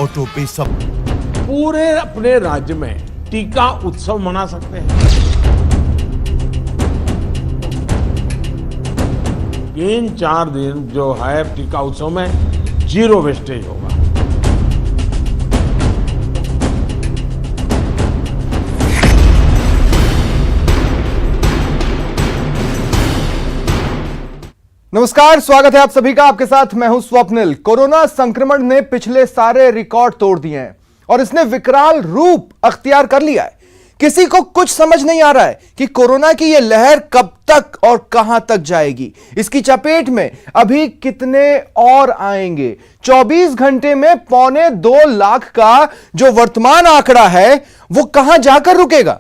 Auto पे सब पूरे अपने राज्य में टीका उत्सव मना सकते हैं। इन 4 दिन जो है टीका उत्सव में 0 वेस्टेज होगा। नमस्कार, स्वागत है आप सभी का। आपके साथ मैं हूं स्वप्निल। कोरोना संक्रमण ने पिछले सारे रिकॉर्ड तोड़ दिए हैं और इसने विकराल रूप अख्तियार कर लिया है। किसी को कुछ समझ नहीं आ रहा है कि कोरोना की यह लहर कब तक और कहां तक जाएगी। इसकी चपेट में अभी कितने और आएंगे। 24 घंटे में 1.25 लाख का जो वर्तमान आंकड़ा है वो कहां जाकर रुकेगा।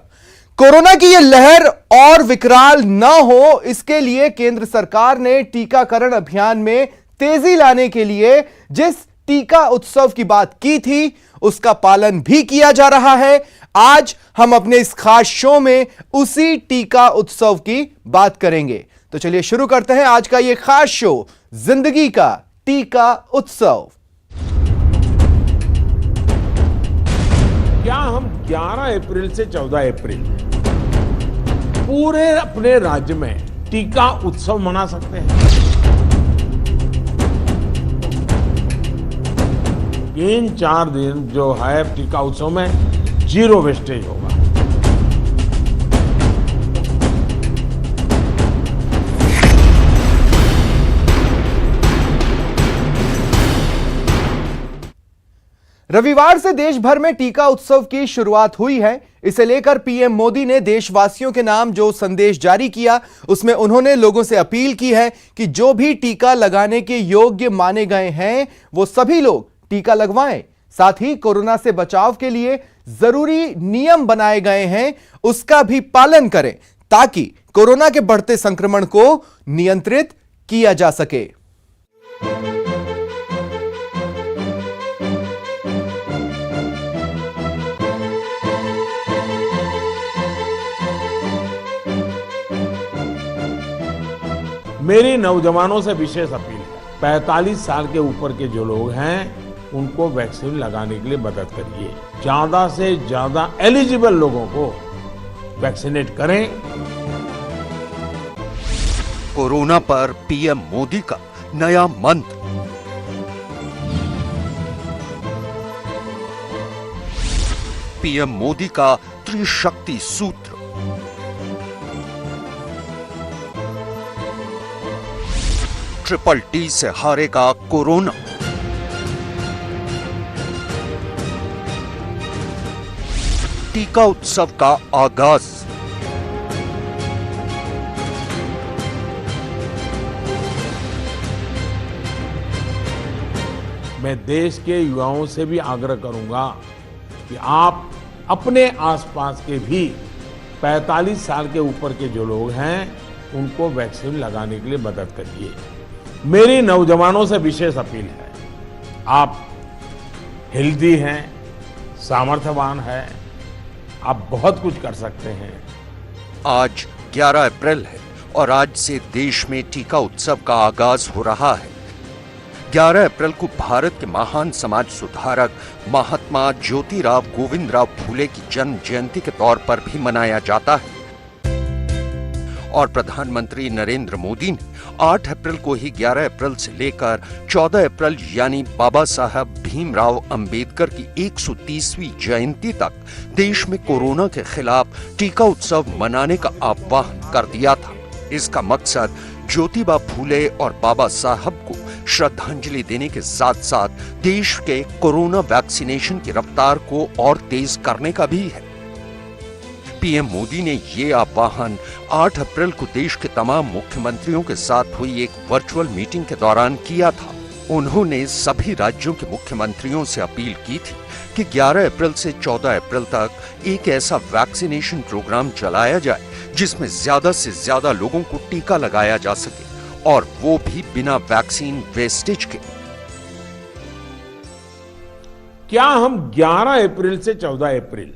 कोरोना की यह लहर और विकराल ना हो, इसके लिए केंद्र सरकार ने टीकाकरण अभियान में तेजी लाने के लिए जिस टीका उत्सव की बात की थी उसका पालन भी किया जा रहा है। आज हम अपने इस खास शो में उसी टीका उत्सव की बात करेंगे। तो चलिए शुरू करते हैं आज का यह खास शो, जिंदगी का टीका उत्सव। क्या हम 11 अप्रैल से 14 अप्रैल पूरे अपने राज्य में टीका उत्सव मना सकते हैं? इन 4 दिन जो है टीका उत्सव में 0 वेस्टेज होगा। रविवार से देश भर में टीका उत्सव की शुरुआत हुई है। इसे लेकर पीएम मोदी ने देशवासियों के नाम जो संदेश जारी किया उसमें उन्होंने लोगों से अपील की है कि जो भी टीका लगाने के योग्य माने गए हैं वो सभी लोग टीका लगवाएं। साथ ही कोरोना से बचाव के लिए जरूरी नियम बनाए गए हैं उसका भी पालन करें ताकि कोरोना के बढ़ते संक्रमण को नियंत्रित किया जा सके। मेरी नौजवानों से विशेष अपील है, 45 साल के ऊपर के जो लोग हैं उनको वैक्सीन लगाने के लिए मदद करिए। ज्यादा से ज्यादा एलिजिबल लोगों को वैक्सीनेट करें। कोरोना पर पीएम मोदी का नया मंत्र। पीएम मोदी का त्रिशक्ति सूत्र। ट्रिपल टी से हारेगा कोरोना। टीका उत्सव का आगाज। मैं देश के युवाओं से भी आग्रह करूंगा कि आप अपने आसपास के भी 45 साल के ऊपर के जो लोग हैं उनको वैक्सीन लगाने के लिए मदद करिए। मेरी नौजवानों से विशेष अपील है, आप हेल्दी हैं, सामर्थ्यवान हैं, आप बहुत कुछ कर सकते हैं। आज 11 अप्रैल है और आज से देश में टीका उत्सव का आगाज हो रहा है। 11 अप्रैल को भारत के महान समाज सुधारक महात्मा ज्योतिराव गोविंदराव फूले की जन्म जयंती के तौर पर भी मनाया जाता है और प्रधानमंत्री नरेंद्र मोदी ने 8 अप्रैल को ही 11 अप्रैल से लेकर 14 अप्रैल यानी बाबा साहब भीमराव अंबेडकर की 130वीं जयंती तक देश में कोरोना के खिलाफ टीका उत्सव मनाने का आह्वान कर दिया था। इसका मकसद ज्योतिबा फूले और बाबा साहब को श्रद्धांजलि देने के साथ साथ देश के कोरोना वैक्सीनेशन की रफ्तार को और तेज करने का भी है। पीएम मोदी ने ये आह्वान 8 अप्रैल को देश के तमाम मुख्यमंत्रियों के साथ हुई एक वर्चुअल मीटिंग के दौरान किया था। उन्होंने सभी राज्यों के मुख्यमंत्रियों से अपील की थी कि 11 अप्रैल से 14 अप्रैल तक एक ऐसा वैक्सीनेशन प्रोग्राम चलाया जाए जिसमें ज्यादा से ज्यादा लोगों को टीका लगाया जा सके और वो भी बिना वैक्सीन वेस्टेज के। क्या हम 11 अप्रैल से 14 अप्रैल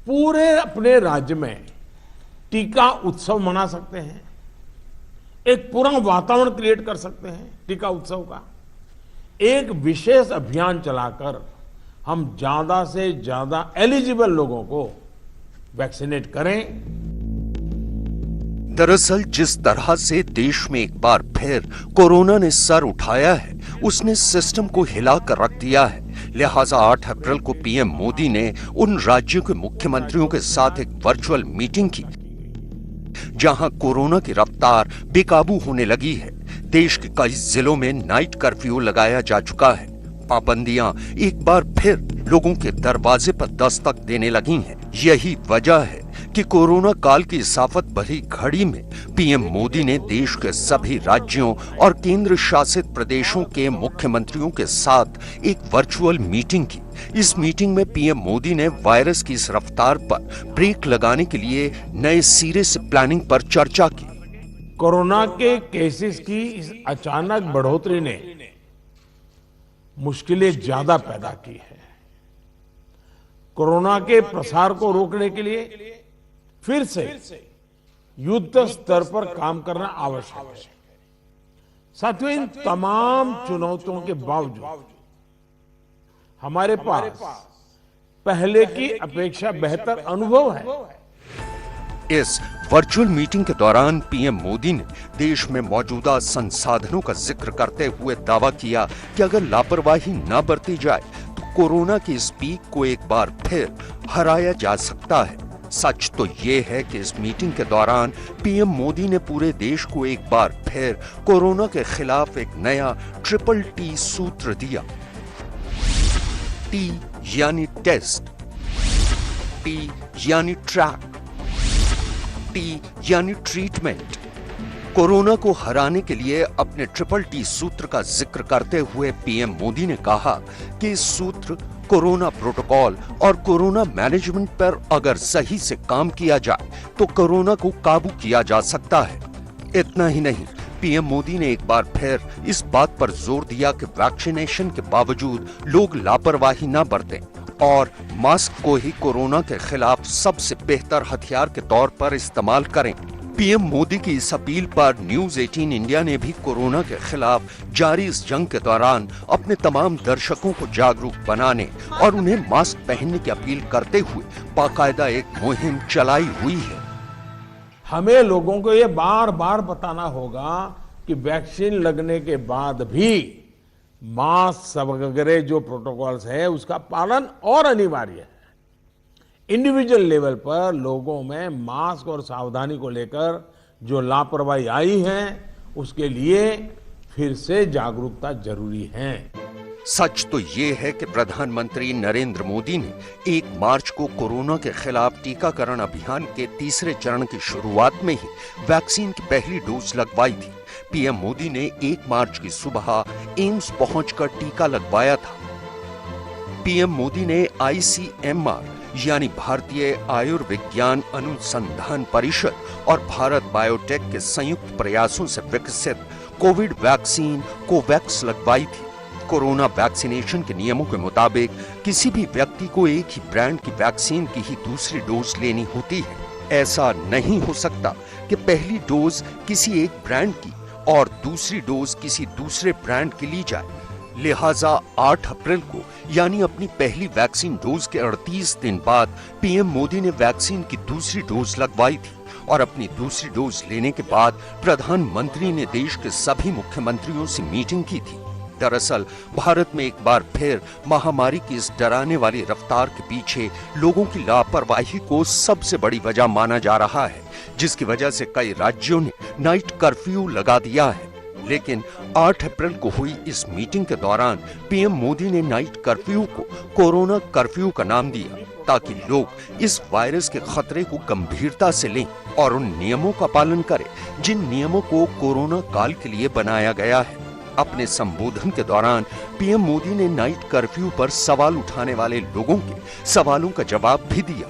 पूरे अपने राज्य में टीका उत्सव मना सकते हैं? एक पूरा वातावरण क्रिएट कर सकते हैं टीका उत्सव का। एक विशेष अभियान चलाकर हम ज्यादा से ज्यादा एलिजिबल लोगों को वैक्सीनेट करें। दरअसल जिस तरह से देश में एक बार फिर कोरोना ने सर उठाया है, उसने सिस्टम को हिलाकर रख दिया है। लिहाजा 8 अप्रैल को पीएम मोदी ने उन राज्यों के मुख्यमंत्रियों के साथ एक वर्चुअल मीटिंग की, जहां कोरोना की रफ्तार बेकाबू होने लगी है। देश के कई जिलों में नाइट कर्फ्यू लगाया जा चुका है। पाबंदियां एक बार फिर लोगों के दरवाजे पर दस्तक देने लगी हैं। यही वजह है कि कोरोना काल की इसाफत भरी घड़ी में पीएम मोदी ने देश के सभी राज्यों और केंद्र शासित प्रदेशों के मुख्यमंत्रियों के साथ एक वर्चुअल मीटिंग की। इस मीटिंग में पीएम मोदी ने वायरस की इस रफ्तार पर ब्रेक लगाने के लिए नए सिरे से प्लानिंग पर चर्चा की। कोरोना के केसेस की इस अचानक बढ़ोतरी ने मुश्किलें ज्यादा पैदा की है। कोरोना के प्रसार को रोकने के लिए फिर से युद्ध स्तर पर काम करना आवश्यक है। साथियों, इन तमाम चुनौतियों के बावजूद हमारे पास पहले की अपेक्षा बेहतर अनुभव है। इस वर्चुअल मीटिंग के दौरान पीएम मोदी ने देश में मौजूदा संसाधनों का जिक्र करते हुए दावा किया कि अगर लापरवाही न बरती जाए तो कोरोना की इस पीक को एक बार फिर हराया जा सकता है। सच तो ये है कि इस मीटिंग के दौरान पीएम मोदी ने पूरे देश को एक बार फिर कोरोना के खिलाफ एक नया TTT सूत्र दिया। T यानी टेस्ट, T यानी ट्रैक, T यानी ट्रीटमेंट। कोरोना को हराने के लिए अपने TTT सूत्र का जिक्र करते हुए पीएम मोदी ने कहा कि इस सूत्र कोरोना प्रोटोकॉल और कोरोना मैनेजमेंट पर अगर सही से काम किया जाए तो कोरोना को काबू किया जा सकता है। इतना ही नहीं, पीएम मोदी ने एक बार फिर इस बात पर जोर दिया कि वैक्सीनेशन के बावजूद लोग लापरवाही न बरतें और मास्क को ही कोरोना के खिलाफ सबसे बेहतर हथियार के तौर पर इस्तेमाल करें। पीएम मोदी की इस अपील पर न्यूज 18 इंडिया ने भी कोरोना के खिलाफ जारी इस जंग के दौरान अपने तमाम दर्शकों को जागरूक बनाने और उन्हें मास्क पहनने की अपील करते हुए बाकायदा एक मुहिम चलाई हुई है। हमें लोगों को ये बार बार बताना होगा कि वैक्सीन लगने के बाद भी मास्क वगैरह जो प्रोटोकॉल्स है उसका पालन और अनिवार्य है। इंडिविजुअल लेवल पर लोगों में मास्क और सावधानी को लेकर जो लापरवाही आई है उसके लिए फिर से जागरूकता जरूरी है। सच तो ये है कि प्रधानमंत्री नरेंद्र मोदी ने 1 मार्च को कोरोना के खिलाफ टीकाकरण अभियान के तीसरे चरण की शुरुआत में ही वैक्सीन की पहली डोज लगवाई थी। पीएम मोदी ने 1 मार्च की सुबह एम्स पहुंचकर टीका लगवाया था। पीएम मोदी ने ICMR यानी भारतीय आयुर्विज्ञान अनुसंधान परिषद और भारत बायोटेक के संयुक्त प्रयासों से विकसित कोविड वैक्सीन कोवैक्स लगवाई थी। कोरोना वैक्सीनेशन के नियमों के मुताबिक किसी भी व्यक्ति को एक ही ब्रांड की वैक्सीन की ही दूसरी डोज लेनी होती है। ऐसा नहीं हो सकता कि पहली डोज किसी एक ब्रांड की और दूसरी डोज किसी दूसरे ब्रांड की ली जाए। लिहाजा 8 अप्रैल को यानी अपनी पहली वैक्सीन डोज के 38 दिन बाद पीएम मोदी ने वैक्सीन की दूसरी डोज लगवाई थी और अपनी दूसरी डोज लेने के बाद प्रधानमंत्री ने देश के सभी मुख्यमंत्रियों से मीटिंग की थी। दरअसल भारत में एक बार फिर महामारी की इस डराने वाली रफ्तार के पीछे लोगों की लापरवाही को सबसे बड़ी वजह माना जा रहा है, जिसकी वजह से कई राज्यों ने नाइट कर्फ्यू लगा दिया है। लेकिन 8 अप्रैल को हुई इस मीटिंग के दौरान पीएम मोदी ने नाइट कर्फ्यू को कोरोना कर्फ्यू का नाम दिया ताकि लोग इस वायरस के खतरे को गंभीरता से लें और उन नियमों का पालन करें जिन नियमों को कोरोना काल के लिए बनाया गया है। अपने संबोधन के दौरान पीएम मोदी ने नाइट कर्फ्यू पर सवाल उठाने वाले लोगों के सवालों का जवाब भी दिया।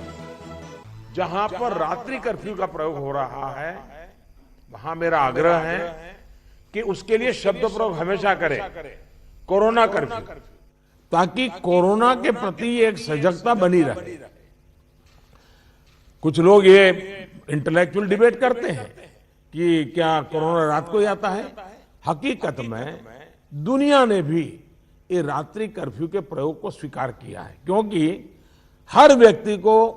जहां पर रात्रि कर्फ्यू का प्रयोग हो रहा है वहां मेरा आग्रह है कि उसके लिए शब्द प्रयोग हमेशा करें कोरोना कर्फ्यू, ताकि कोरोना के प्रति एक सजगता बनी रहे। कुछ लोग ये इंटेलेक्चुअल डिबेट करते हैं कि क्या कोरोना रात को ही आता है। हकीकत में दुनिया ने भी ये रात्रि कर्फ्यू के प्रयोग को स्वीकार किया है, क्योंकि हर व्यक्ति को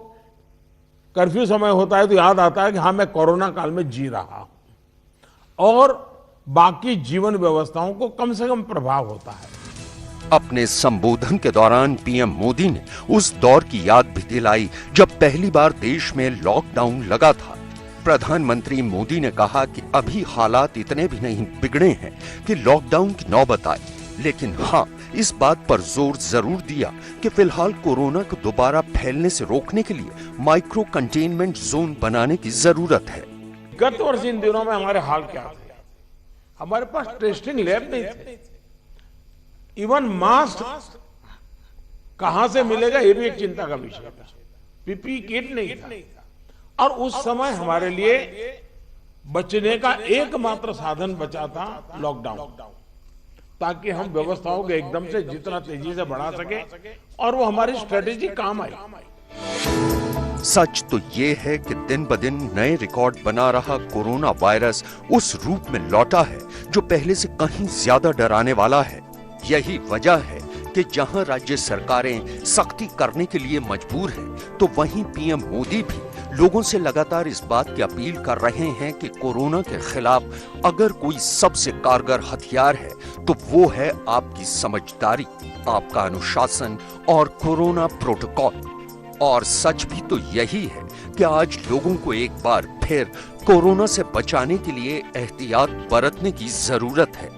कर्फ्यू समय होता है तो याद आता है कि हाँ, मैं कोरोना काल में जी रहा हूं और बाकी जीवन व्यवस्थाओं को कम से कम प्रभाव होता है। अपने संबोधन के दौरान पीएम मोदी ने उस दौर की याद भी दिलाई जब पहली बार देश में लॉकडाउन लगा था। प्रधानमंत्री मोदी ने कहा कि अभी हालात इतने भी नहीं बिगड़े हैं कि लॉकडाउन की नौबत आए, लेकिन हाँ, इस बात पर जोर जरूर दिया कि फिलहाल कोरोना को दोबारा फैलने से रोकने के लिए माइक्रो कंटेनमेंट जोन बनाने की जरूरत है। गत वर्ष इन दिनों में हमारे हाल क्या थे? हमारे पास टेस्टिंग लैब नहीं थे, इवन मास्क कहां से मिलेगा ये भी एक चिंता का विषय था, पीपीई किट नहीं था, और उस समय हमारे लिए बचने का एकमात्र साधन बचा था लॉकडाउन, ताकि हम व्यवस्थाओं को एकदम से जितना तेजी से बढ़ा सके और वो हमारी स्ट्रेटेजी काम आई। सच तो ये है कि दिन ब दिन नए रिकॉर्ड बना रहा कोरोना वायरस उस रूप में लौटा है जो पहले से कहीं ज्यादा डराने वाला है। यही वजह है कि जहां राज्य सरकारें सख्ती करने के लिए मजबूर हैं, तो वहीं पीएम मोदी भी लोगों से लगातार इस बात की अपील कर रहे हैं कि कोरोना के खिलाफ अगर कोई सबसे कारगर हथियार है तो वो है आपकी समझदारी, आपका अनुशासन और कोरोना प्रोटोकॉल। और सच भी तो यही है कि आज लोगों को एक बार फिर कोरोना से बचाने के लिए एहतियात बरतने की जरूरत है।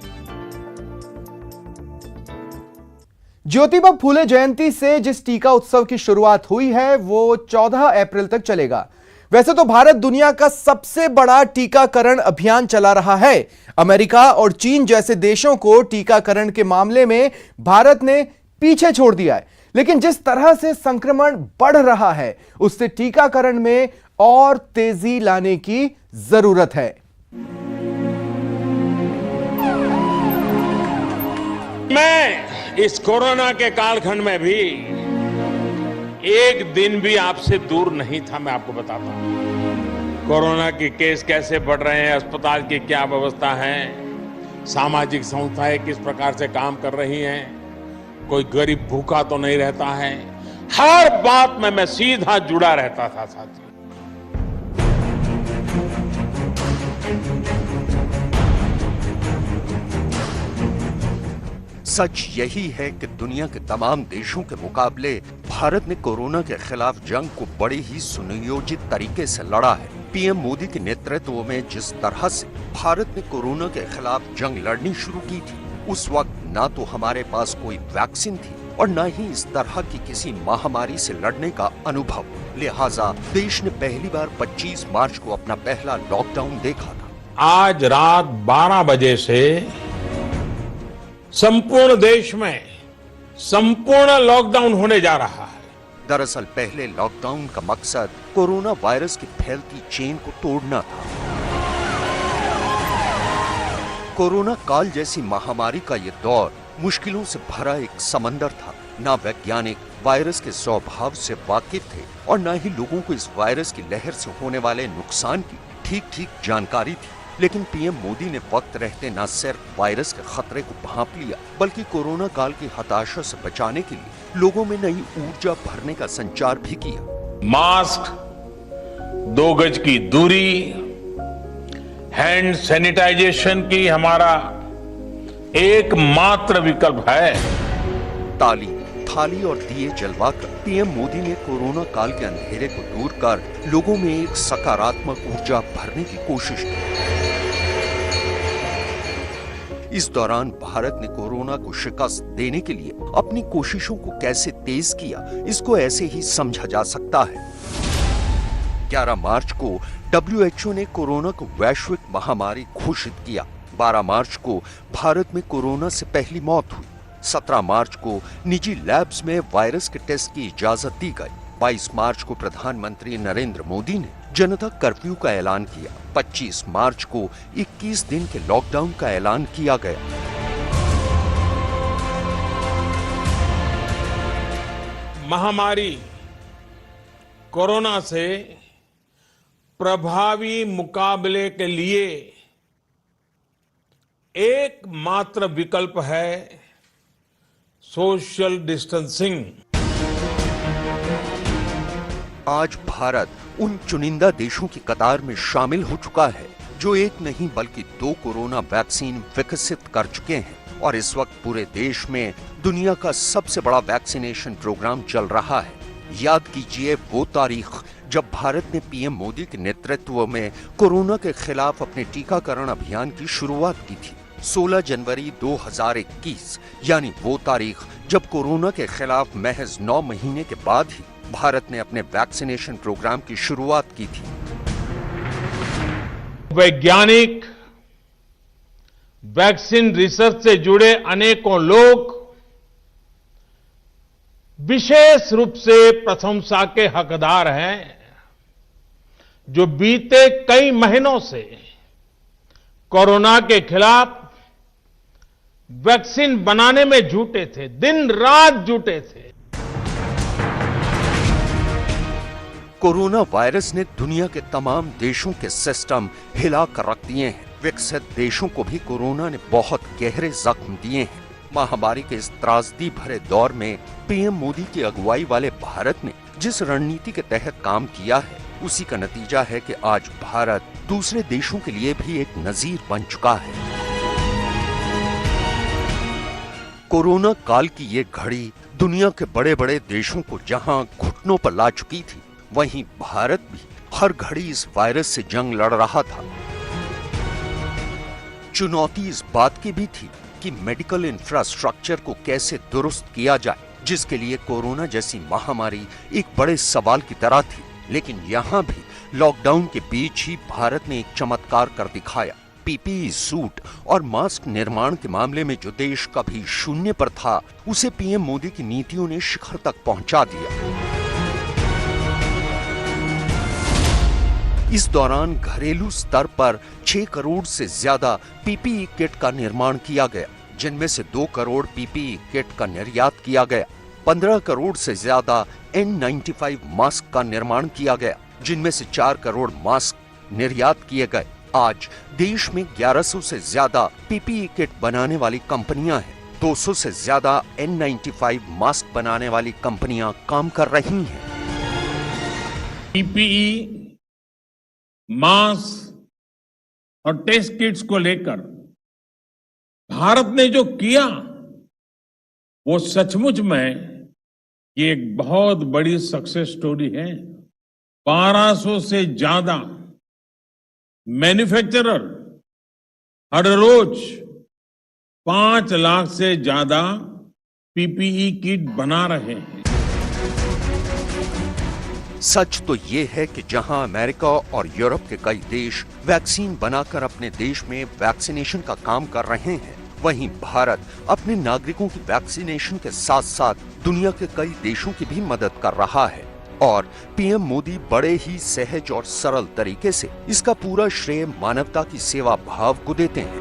ज्योतिबा फूले जयंती से जिस टीका उत्सव की शुरुआत हुई है वो 14 अप्रैल तक चलेगा। वैसे तो भारत दुनिया का सबसे बड़ा टीकाकरण अभियान चला रहा है। अमेरिका और चीन जैसे देशों को टीकाकरण के मामले में भारत ने पीछे छोड़ दिया है, लेकिन जिस तरह से संक्रमण बढ़ रहा है उससे टीकाकरण में और तेजी लाने की जरूरत है। मैं इस कोरोना के कालखंड में भी एक दिन भी आपसे दूर नहीं था। मैं आपको बताता हूं कोरोना के केस कैसे बढ़ रहे हैं, अस्पताल की क्या व्यवस्था है, सामाजिक संस्थाएं किस प्रकार से काम कर रही हैं, कोई गरीब भूखा तो नहीं रहता है। हर बात में मैं सीधा जुड़ा रहता था साथी। सच यही है कि दुनिया के तमाम देशों के मुकाबले भारत ने कोरोना के खिलाफ जंग को बड़े ही सुनियोजित तरीके से लड़ा है। पीएम मोदी के नेतृत्व में जिस तरह से भारत ने कोरोना के खिलाफ जंग लड़नी शुरू की थी, उस वक्त ना तो हमारे पास कोई वैक्सीन थी और ना ही इस तरह की किसी महामारी से लड़ने का अनुभव। लिहाजा देश ने पहली बार 25 मार्च को अपना पहला लॉकडाउन देखा था। आज रात 12 बजे से संपूर्ण देश में संपूर्ण लॉकडाउन होने जा रहा है। दरअसल पहले लॉकडाउन का मकसद कोरोना वायरस की फैलती चेन को तोड़ना था। कोरोना काल जैसी महामारी का ये दौर मुश्किलों से भरा एक समंदर था। ना वैज्ञानिक वायरस के स्वभाव से वाकिफ थे और ना ही लोगों को इस वायरस की लहर से होने वाले नुकसान की ठीक जानकारी थी। लेकिन पीएम मोदी ने वक्त रहते न सिर्फ वायरस के खतरे को भांप लिया, बल्कि कोरोना काल की हताशा से बचाने के लिए लोगों में नई ऊर्जा भरने का संचार भी किया। मास्क, 2 गज की दूरी, हैंड सैनिटाइजेशन की हमारा एकमात्र विकल्प है। ताली, थाली और दिए जलवाकर पीएम मोदी ने कोरोना काल के अंधेरे को दूर कर लोगों में एक सकारात्मक ऊर्जा भरने की कोशिश की। इस दौरान भारत ने कोरोना को शिकस्त देने के लिए अपनी कोशिशों को कैसे तेज किया, इसको ऐसे ही समझा जा सकता है। 11 मार्च को WHO ने कोरोना को वैश्विक महामारी घोषित किया। 12 मार्च को भारत में कोरोना से पहली मौत हुई। 17 मार्च को निजी लैब्स में वायरस के टेस्ट की इजाजत दी गई। 22 मार्च को प्रधानमंत्री नरेंद्र मोदी ने जनता कर्फ्यू का ऐलान किया। 25 मार्च को 21 दिन के लॉकडाउन का ऐलान किया गया। महामारी कोरोना से प्रभावी मुकाबले के लिए एकमात्र विकल्प है सोशल डिस्टेंसिंग। आज भारत उन चुनिंदा देशों की कतार में शामिल हो चुका है जो एक नहीं बल्कि 2 कोरोना वैक्सीन विकसित कर चुके हैं और इस वक्त पूरे देश में दुनिया का सबसे बड़ा वैक्सीनेशन प्रोग्राम चल रहा है। याद कीजिए वो तारीख जब भारत ने पीएम मोदी के नेतृत्व में कोरोना के खिलाफ अपने टीकाकरण अभियान की शुरुआत की थी। 16 जनवरी 2021 यानी वो तारीख जब कोरोना के खिलाफ महज 9 महीने के बाद ही भारत ने अपने वैक्सीनेशन प्रोग्राम की शुरुआत की थी। वैज्ञानिक, वैक्सीन रिसर्च से जुड़े अनेकों लोग विशेष रूप से प्रशंसा के हकदार हैं, जो बीते कई महीनों से कोरोना के खिलाफ वैक्सीन बनाने में जुटे थे, दिन रात जुटे थे। कोरोना वायरस ने दुनिया के तमाम देशों के सिस्टम हिला कर रख दिए हैं। विकसित देशों को भी कोरोना ने बहुत गहरे जख्म दिए हैं। महामारी के इस त्रासदी भरे दौर में पीएम मोदी की अगुवाई वाले भारत ने जिस रणनीति के तहत काम किया है, उसी का नतीजा है कि आज भारत दूसरे देशों के लिए भी एक नजीर बन चुका है। कोरोना काल की ये घड़ी दुनिया के बड़े बड़े देशों को जहां घुटनों पर ला चुकी थी, वहीं भारत भी हर घड़ी इस वायरस से जंग लड़ रहा था। चुनौती इस बात की भी थी कि मेडिकल इंफ्रास्ट्रक्चर को कैसे दुरुस्त किया जाए, जिसके लिए कोरोना जैसी महामारी एक बड़े सवाल की तरह थी। लेकिन यहाँ भी लॉकडाउन के बीच ही भारत ने एक चमत्कार कर दिखाया। पीपीई सूट और मास्क निर्माण के मामले में जो देश कभी शून्य पर था, उसे पीएम मोदी की नीतियों ने शिखर तक पहुंचा दिया। इस दौरान घरेलू स्तर पर 6 करोड़ से ज्यादा पीपीई किट का निर्माण किया गया, जिनमें से 2 करोड़ पीपीई किट का निर्यात किया गया। 15 करोड़ से ज्यादा N95 मास्क का निर्माण किया गया, जिनमें से 4 करोड़ मास्क निर्यात किए गए। आज देश में 1100 से ज्यादा पीपीई किट बनाने वाली कंपनियां हैं। 200 से ज्यादा N95 मास्क बनाने वाली कंपनियां काम कर रही हैं। पीपीई, मास्क और टेस्ट किट्स को लेकर भारत ने जो किया, वो सचमुच में ये एक बहुत बड़ी सक्सेस स्टोरी है। 1200 से ज्यादा मैन्युफैक्चरर हर रोज 5 लाख से ज्यादा पीपीई किट बना रहे हैं। सच तो ये है कि जहां अमेरिका और यूरोप के कई देश वैक्सीन बनाकर अपने देश में वैक्सीनेशन का काम कर रहे हैं, वहीं भारत अपने नागरिकों की वैक्सीनेशन के साथ साथ दुनिया के कई देशों की भी मदद कर रहा है। और पीएम मोदी बड़े ही सहज और सरल तरीके से इसका पूरा श्रेय मानवता की सेवा भाव को देते हैं।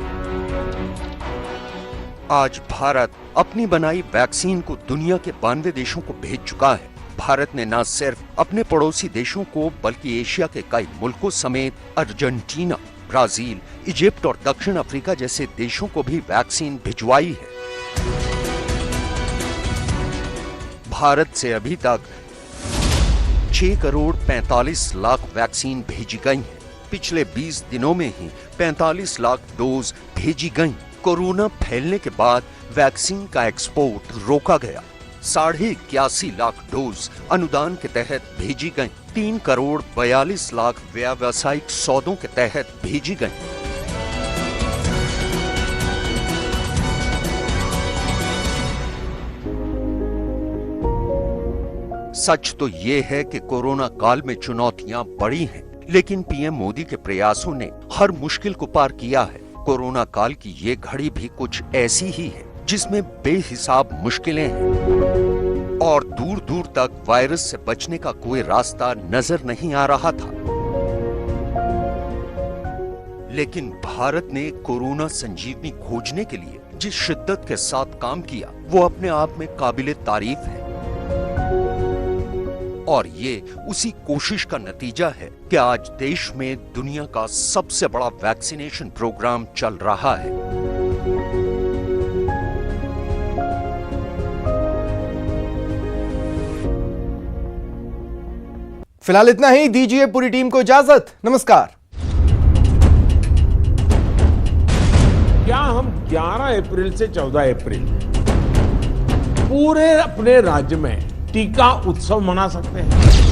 आज भारत अपनी बनाई वैक्सीन को दुनिया के 92 देशों को भेज चुका है। भारत ने न सिर्फ अपने पड़ोसी देशों को बल्कि एशिया के कई मुल्कों समेत अर्जेंटीना, ब्राजील, इजिप्ट और दक्षिण अफ्रीका जैसे देशों को भी वैक्सीन भिजवाई है। भारत से अभी तक 6 करोड़ 45 लाख वैक्सीन भेजी गई हैं। पिछले 20 दिनों में ही 45 लाख डोज भेजी गई। कोरोना फैलने के बाद वैक्सीन का एक्सपोर्ट रोका गया। 81.5 लाख डोज अनुदान के तहत भेजी गई। 3 करोड़ 42 लाख व्यावसायिक सौदों के तहत भेजी गई। सच तो ये है कि कोरोना काल में चुनौतियां बड़ी हैं, लेकिन पीएम मोदी के प्रयासों ने हर मुश्किल को पार किया है। कोरोना काल की ये घड़ी भी कुछ ऐसी ही है जिसमें बेहिसाब मुश्किलें हैं और दूर दूर तक वायरस से बचने का कोई रास्ता नजर नहीं आ रहा था। लेकिन भारत ने कोरोना संजीवनी खोजने के लिए जिस शिद्दत के साथ काम किया, वो अपने आप में काबिले तारीफ है। और ये उसी कोशिश का नतीजा है कि आज देश में दुनिया का सबसे बड़ा वैक्सीनेशन प्रोग्राम चल रहा है। फिलहाल इतना ही, दीजिए पूरी टीम को इजाजत। नमस्कार। क्या हम 11 अप्रैल से 14 अप्रैल पूरे अपने राज्य में टीका उत्सव मना सकते हैं?